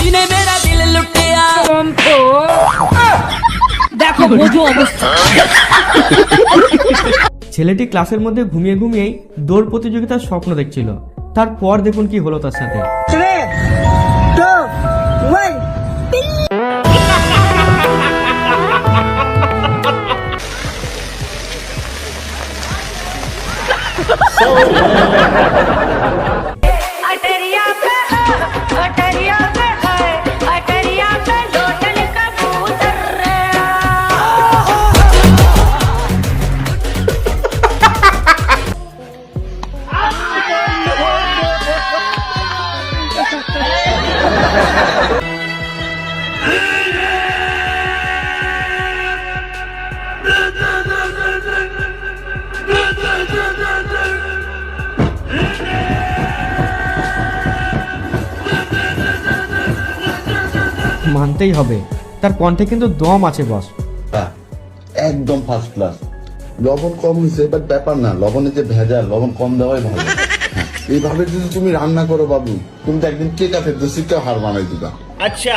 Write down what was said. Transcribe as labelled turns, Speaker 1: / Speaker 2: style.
Speaker 1: जिन्हें मेरा दिल लुटिया देखो বোঝো অবস্থা।
Speaker 2: ছেলেটি ক্লাসের মধ্যে ঘুমিয়ে ঘুমিয়েই দৌড় প্রতিযোগিতার স্বপ্ন দেখছিল। তারপর দেখুন কি হলো তার সাথে। মানতেই হবে, তার কণ্ঠে কিন্তু দম আছে বস।
Speaker 3: একদম ফার্স্ট ক্লাস। লবণ কম হয়েছে বাট ব্যাপার না, লবণে যে ভেজাল, লবণ কম দেওয়াই ভালো। এইভাবে যদি তুমি রান্না করো বাবু, তুমি তো একদিন কেক আছে দোষিকা হার বানাই দিবা।
Speaker 4: আচ্ছা।